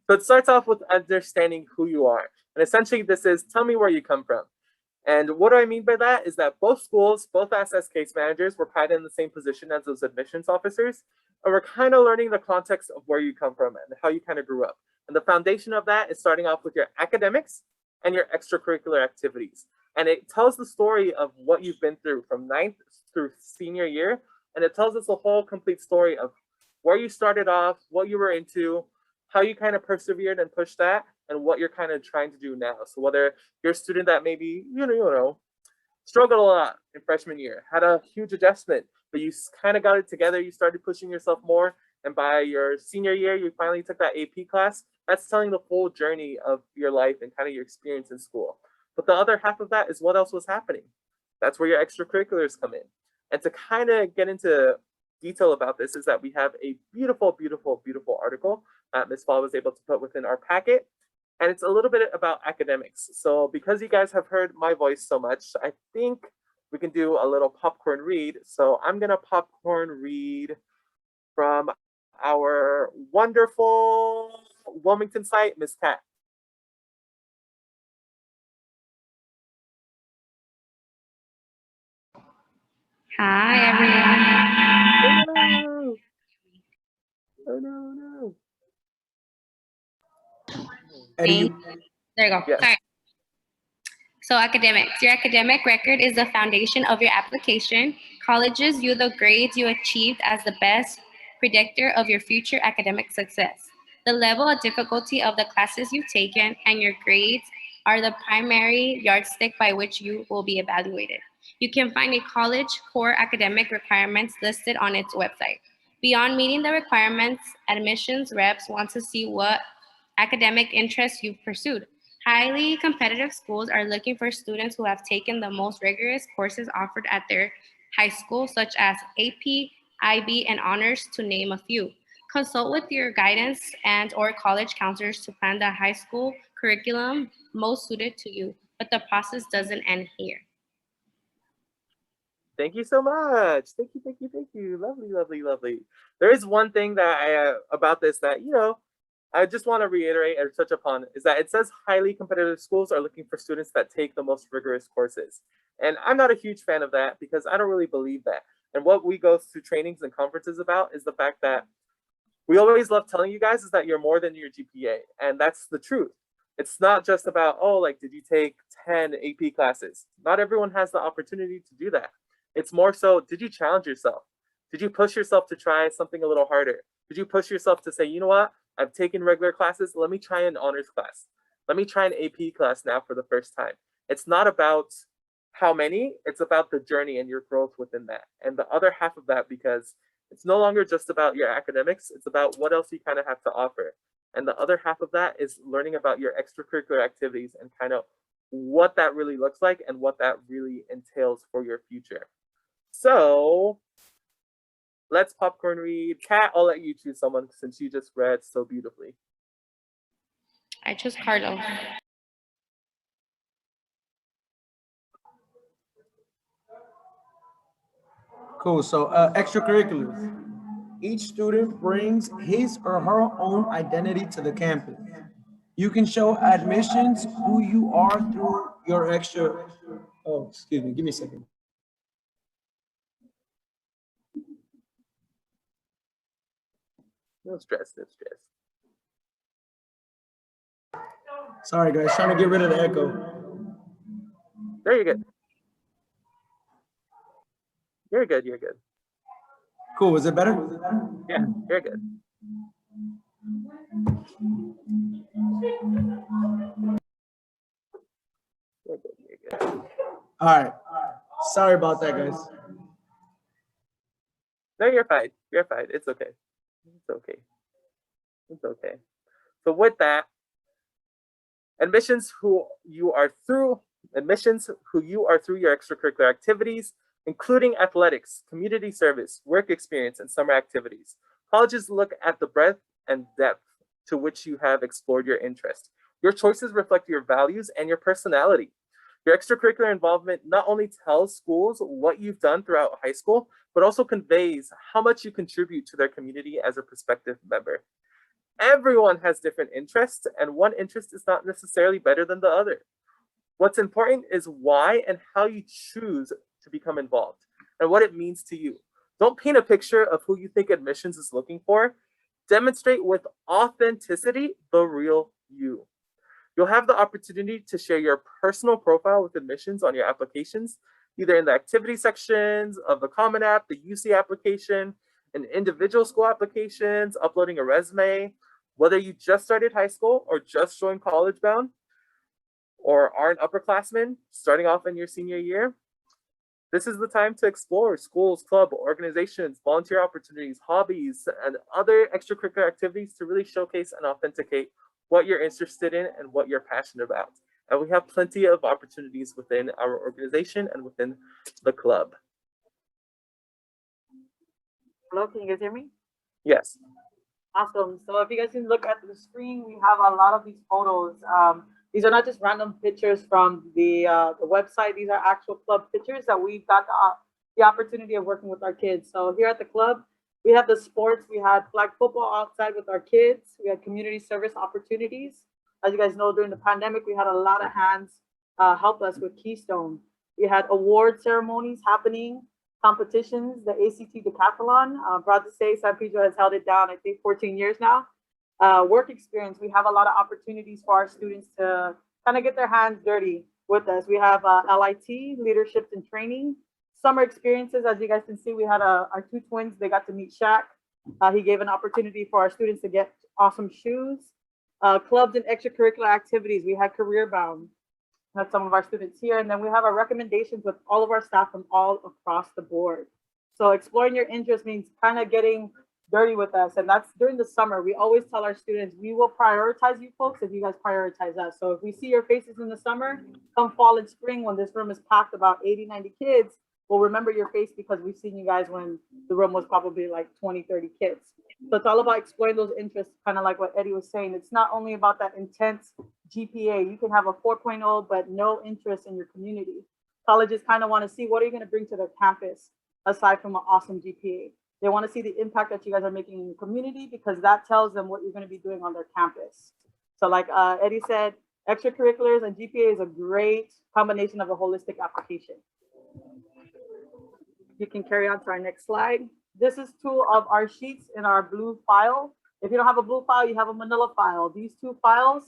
So it starts off with understanding who you are. And essentially this is, tell me where you come from. And what do I mean by that is that both schools, both us as case managers, were kind of in the same position as those admissions officers. And we're kind of learning the context of where you come from and how you kind of grew up. And the foundation of that is starting off with your academics and your extracurricular activities. And it tells the story of what you've been through from ninth through senior year. And it tells us the whole complete story of where you started off, what you were into, how you kind of persevered and pushed that, and what you're kind of trying to do now. So whether you're a student that maybe, struggled a lot in freshman year, had a huge adjustment, but you kind of got it together, you started pushing yourself more, and by your senior year, you finally took that AP class, that's telling the full journey of your life and kind of your experience in school. But the other half of that is what else was happening. That's where your extracurriculars come in. And to kind of get into detail about this is that we have a beautiful, beautiful, beautiful article that Ms. Fall was able to put within our packet. And it's a little bit about academics. So because you guys have heard my voice so much, I think we can do a little popcorn read. So I'm gonna popcorn read from our wonderful Wilmington site, Ms. Kat. Hi, everyone. Oh no. There you go. Yes. Sorry. So academics. Your academic record is the foundation of your application. Colleges view the grades you achieved as the best predictor of your future academic success. The level of difficulty of the classes you've taken and your grades are the primary yardstick by which you will be evaluated. You can find a college core academic requirements listed on its website. Beyond meeting the requirements, admissions reps want to see what academic interests you've pursued. Highly competitive schools are looking for students who have taken the most rigorous courses offered at their high school, such as AP, IB, and honors, to name a few. Consult with your guidance and/or college counselors to plan the high school curriculum most suited to you, but the process doesn't end here. Thank you so much. Thank you. Lovely. There is one thing that about this that, I just want to reiterate or touch upon is that it says highly competitive schools are looking for students that take the most rigorous courses. And I'm not a huge fan of that because I don't really believe that. And what we go through trainings and conferences about is the fact that we always love telling you guys is that you're more than your GPA. And that's the truth. It's not just about, did you take 10 AP classes? Not everyone has the opportunity to do that. It's more so, did you challenge yourself? Did you push yourself to try something a little harder? Did you push yourself to say, you know what? I've taken regular classes. Let me try an honors class. Let me try an AP class now for the first time. It's not about how many, it's about the journey and your growth within that. And the other half of that, because it's no longer just about your academics, it's about what else you kind of have to offer. And the other half of that is learning about your extracurricular activities and kind of what that really looks like and what that really entails for your future. So let's popcorn read. Kat, I'll let you choose someone since you just read so beautifully. I chose Carlos. Cool. So extracurriculars. Each student brings his or her own identity to the campus. You can show admissions who you are through your extra. Oh, excuse me. Give me a second. No stress. Sorry, guys. Trying to get rid of the echo. There you go. You're good. Cool. Is it better? Yeah, you're good. You're good. All right. Sorry about that, guys. No, you're fine. It's okay. So with that, admissions who you are through your extracurricular activities, including athletics, community service, work experience, and summer activities. Colleges look at the breadth and depth to which you have explored your interest. Your choices reflect your values and your personality. Your extracurricular involvement not only tells schools what you've done throughout high school, but also conveys how much you contribute to their community as a prospective member. Everyone has different interests, and one interest is not necessarily better than the other. What's important is why and how you choose to become involved and what it means to you. Don't paint a picture of who you think admissions is looking for. Demonstrate with authenticity the real you. You'll have the opportunity to share your personal profile with admissions on your applications, either in the activity sections of the Common App, the UC application, in individual school applications, uploading a resume, whether you just started high school or just joined college bound, or are an upperclassman starting off in your senior year. This is the time to explore schools, club, organizations, volunteer opportunities, hobbies, and other extracurricular activities to really showcase and authenticate what you're interested in and what you're passionate about. And we have plenty of opportunities within our organization and within the club. Hello, can you guys hear me? Yes. Awesome. So if you guys can look at the screen, we have a lot of these photos. These are not just random pictures from the website. These are actual club pictures that we've got the opportunity of working with our kids. So here at the club, we have the sports. We had flag football outside with our kids. We had community service opportunities. As you guys know, during the pandemic, we had a lot of hands help us with Keystone. We had award ceremonies happening, competitions, the ACT Decathlon. Proud to say San Pedro has held it down, I think, 14 years now. Work experience, we have a lot of opportunities for our students to kind of get their hands dirty with us. We have LIT, leadership and training. Summer experiences, as you guys can see, we had our two twins, they got to meet Shaq. He gave an opportunity for our students to get awesome shoes. Clubs and extracurricular activities, we had Career Bound. Had some of our students here, and then we have our recommendations with all of our staff from all across the board. So exploring your interest means kind of getting dirty with us, and that's during the summer. We always tell our students, we will prioritize you folks if you guys prioritize us. So if we see your faces in the summer, come fall and spring when this room is packed about 80, 90 kids, we'll remember your face because we've seen you guys when the room was probably like 20, 30 kids. So it's all about exploring those interests, kind of like what Eddie was saying. It's not only about that intense GPA. You can have a 4.0, but no interest in your community. Colleges kind of want to see, what are you going to bring to their campus aside from an awesome GPA? They want to see the impact that you guys are making in your community, because that tells them what you're going to be doing on their campus. So like Eddie said, extracurriculars and GPA is a great combination of a holistic application. You can carry on to our next slide. This is two of our sheets in our blue file. If you don't have a blue file, you have a manila file. These two files,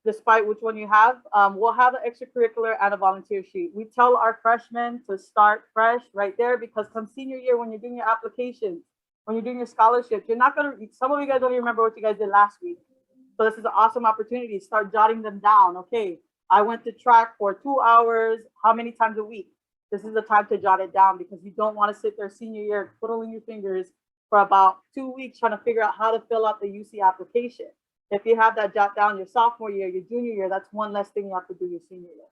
despite which one you have, we'll have an extracurricular and a volunteer sheet. We tell our freshmen to start fresh right there, because come senior year, when you're doing your applications, when you're doing your scholarships, you're not gonna, some of you guys don't even remember what you guys did last week. So this is an awesome opportunity. Start jotting them down. Okay, I went to track for 2 hours, how many times a week? This is the time to jot it down, because you don't want to sit there senior year twiddling your fingers for about 2 weeks trying to figure out how to fill out the UC application. If you have that jot down your sophomore year, your junior year, that's one less thing you have to do your senior year.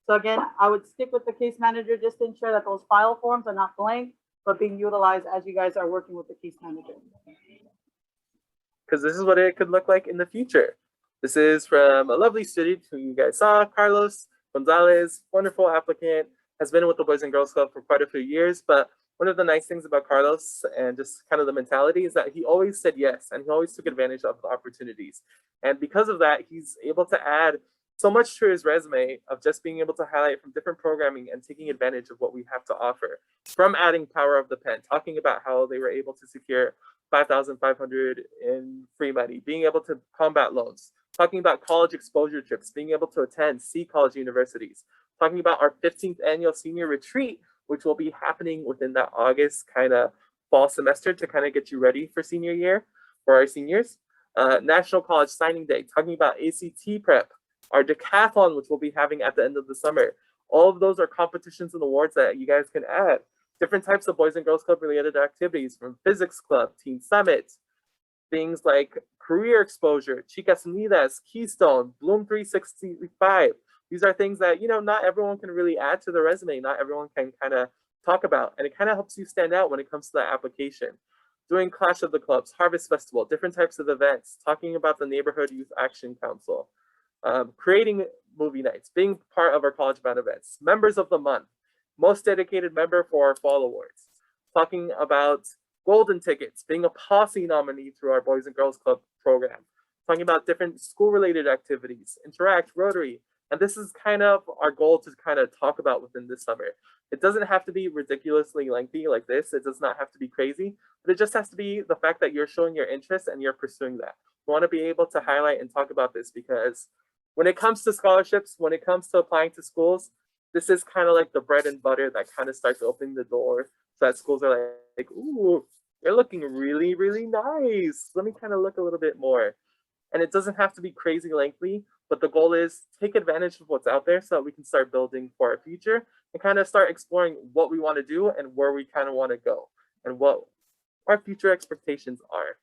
So again, I would stick with the case manager just to ensure that those file forms are not blank, but being utilized as you guys are working with the case manager. Because this is what it could look like in the future. This is from a lovely student who you guys saw, Carlos Gonzalez, wonderful applicant, has been with the Boys and Girls Club for quite a few years. But one of the nice things about Carlos and just kind of the mentality is that he always said yes, and he always took advantage of the opportunities. And because of that, he's able to add so much to his resume of just being able to highlight from different programming and taking advantage of what we have to offer. From adding Power of the Pen, talking about how they were able to secure $5,500 in free money, being able to combat loans, talking about college exposure trips, being able to attend, see college universities, talking about our 15th annual senior retreat, which will be happening within that August kind of fall semester to kind of get you ready for senior year for our seniors. National College Signing Day, talking about ACT prep, our decathlon, which we'll be having at the end of the summer. All of those are competitions and awards that you guys can add. Different types of Boys and Girls Club related activities, from Physics Club, Teen Summit, things like career exposure, Chicas Unidas, Keystone, Bloom 365. These are things that, you know, not everyone can really add to the resume. Not everyone can kind of talk about, and it kind of helps you stand out when it comes to that application. Doing Clash of the Clubs, Harvest Festival, different types of events, talking about the Neighborhood Youth Action Council, creating movie nights, being part of our college band events, members of the month, most dedicated member for our fall awards, talking about golden tickets, being a posse nominee through our Boys and Girls Club program, talking about different school-related activities, Interact, Rotary, and this is kind of our goal to kind of talk about within this summer. It doesn't have to be ridiculously lengthy like this. It does not have to be crazy, but it just has to be the fact that you're showing your interest and you're pursuing that. We want to be able to highlight and talk about this because when it comes to scholarships, when it comes to applying to schools, this is kind of like the bread and butter that kind of starts opening the door so that schools are like, ooh, you're looking really, really nice. Let me kind of look a little bit more. And it doesn't have to be crazy lengthy, but the goal is take advantage of what's out there so that we can start building for our future and kind of start exploring what we want to do and where we kind of want to go and what our future expectations are.